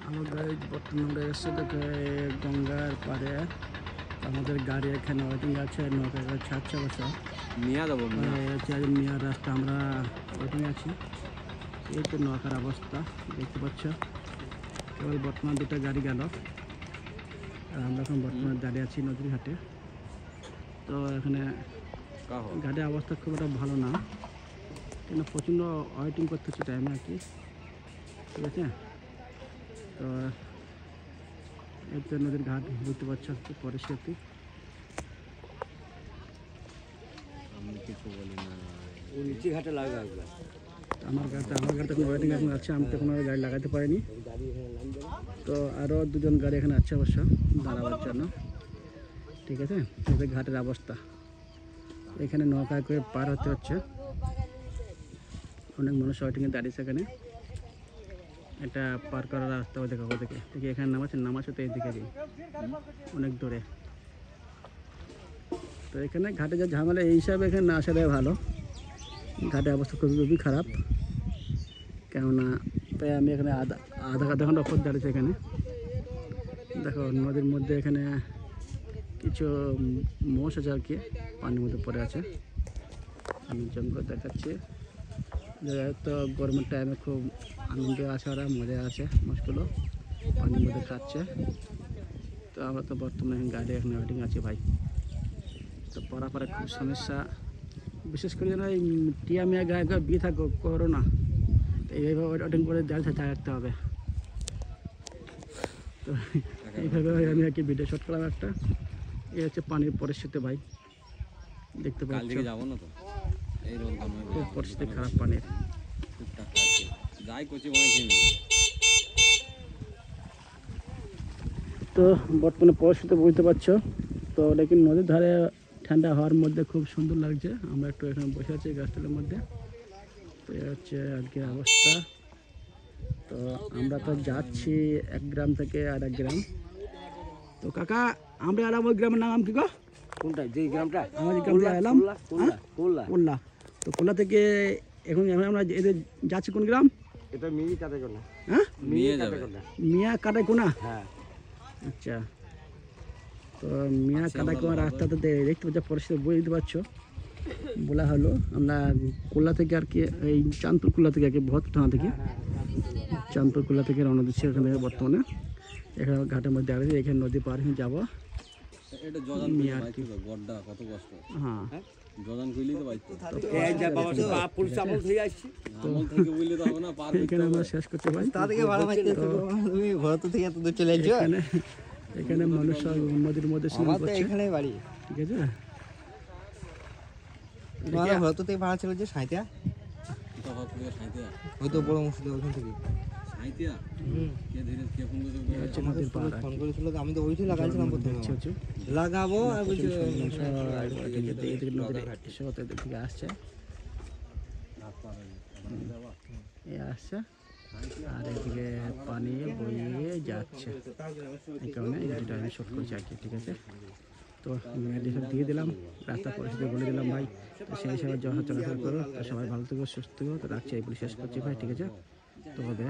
আমার গাড়ি বর্তমানে আমরা এসে দেখে গঙ্গার পাড়ে আমাদের গাড়ি এখানে ওয়েটিং আছে, নৌকা ছাড়ছে বসে মিয়া যাবো মিয়ার রাস্তা আমরা ওয়েটিং আছি। এই তো নৌকার অবস্থা দেখতে পাচ্ছ, কেবল বর্তমান দুটো গাড়ি গেল আর আমরা এখন বর্তমানে দাঁড়িয়ে আছি নদীর ঘাটে। তো এখানে গাড়ির অবস্থা খুব একটা ভালো না, কেন প্রচণ্ড ওয়েটিং করতে হচ্ছে টাইমে আর কি, ঠিক আছে। তো এই তো নদীর ঘাট বুঝতে পারছো কি পরিস্থিতি। আমি কিছু বলি না, নিচে ঘাটে লাগবে আমার গাড়িতে এখন ওয়েটিং এখন আছে, আমি তো কোনো গাড়ি লাগাতে পারিনি। তো আরও দুজন গাড়ি এখানে আছে অবশ্য দাঁড়াবার জন্য, ঠিক আছে। এই ঘাটের অবস্থা, এখানে নৌকা করে পার হতে হচ্ছে, অনেক মানুষ ওয়েটিংয়ে দাঁড়িয়েছে এখানে। এটা পার করার রাস্তা ওদিকে এখানে নামাচ্ছে তো এইদিকে দিই অনেক দূরে। তো এখানে ঘাটে যা ঝামেলা, এই হিসাবে এখানে না আসাটাই ভালো। ঘাটের অবস্থা খুবই খারাপ, কেননা প্রায় আমি এখানে আধা ঘন্টা ওপর দাঁড়িয়েছি এখানে। দেখো নদীর মধ্যে এখানে কিছু মোষ আছে আর কি, পানির মধ্যে পড়ে আছে। আমি জঙ্গল দেখাচ্ছি, তো গরমের টাইমে খুব আনন্দ আছে, ওরা মজা আছে, মোষগুলো পানির মধ্যে খাচ্ছে। তো আমরা তো বর্তমানে গাড়ি এখানে ওয়েটিং আছে ভাই। তো পারাপারে খুব সমস্যা, বিশেষ করে যেন এই টিয়া মিয়া গায়ে বিয়ে থাকো করো না, তো এইভাবে ওয়েটিং করে জাল থাকতে হবে। তো এইভাবে আমি আর কি ভিডিও শট করলাম একটা। এই হচ্ছে পানির পরিস্থিতি ভাই, দেখতে পাচ্ছি যাবো না তো, এই খুব পরিস্থিতি খারাপ পানির। যাই করছি মনে হয়। তো বর্তমানে পরিস্থিতি বুঝতে পারছো। তো লেকিন নদীর ধারে ঠান্ডা হওয়ার মধ্যে খুব সুন্দর লাগছে। আমরা একটু এখানে বসে আছি গাছতলার মধ্যে। তো এই হচ্ছে আজকের অবস্থা। তো আমরা তো যাচ্ছি এক গ্রাম থেকে আর এক গ্রাম। তো কাকা, আমরা এলাম ওই গ্রামের নাম কি গো? কোনটা? যে গ্রামটা আমাদের গ্রাম থেকে এলাম কোল্লা। তো কোল্লা থেকে এখন আমরা এদের যাচ্ছি কোন গ্রাম? এটা মিনি কাটাকোনা। হ্যাঁ, মিয়া কাটাকোনা। হ্যাঁ, আচ্ছা। তো মিয়া কাটাকোনা রাস্তাতে দেখতে পাচ্ছ, পরিস্থিতি বুঝতে পারছো। বলা হলো আমরা কোল্লা থেকে আর কি, এই চাঁদপুর কোল্লা থেকে আর কি, বহুত থানা থেকে চাঁদপুর কোল্লা থেকে রওনা দিচ্ছি এখান থেকে। বর্তমানে এখানে ঘাটের মধ্যে আসবে, এখানে নদী পার হয়ে যাবো। এটা জদান গড্ডা কত কষ্ট। হ্যাঁ, জদান কইলি তো বাইক এই যে বাবা বাপ পুলিশ আমল থেকে আসছি, আমল থেকে বললে তো হবে না, পার এখানে আমরা শেষ করতে পারি। তাদেরকে ভাড়া মারতে তুমি ঘর থেকে এত দূর চলে আসছো। এখানে মানুষ নদীর মধ্যে স্নান আমার তো করছে, এখানেই বাড়ি। ঠিক আছে। তোমার ঘর থেকে ভাড়া ছিল যে সাঁইতিয়া, সাঁইতিয়া ওই তো বড় মসজিদ ওখান থেকে সাঁইতিয়া কে ধীরে কে ফোন করে এই হচ্ছে নদীর পাড়। ফোন করেছিল, আমি তো ওইটাই লাগাইছিলাম প্রথমে। লাগাবো আর বলছি থেকে আসছে, আসছে আর এদিকে পানি বইয়ে যাচ্ছে, এই কারণে যেটা আমি শট করছি আর কি, ঠিক আছে। তো সব দিয়ে দিলাম, রাস্তা পরিস্থিতি বলে দিলাম ভাই। তো সেই হিসাবে যখন চলাফেরা করো, তো সবাই ভালো থেকো, সুস্থ থেকো। তো রাখছি, এই বলে শেষ করছি ভাই, ঠিক আছে। তো হবে।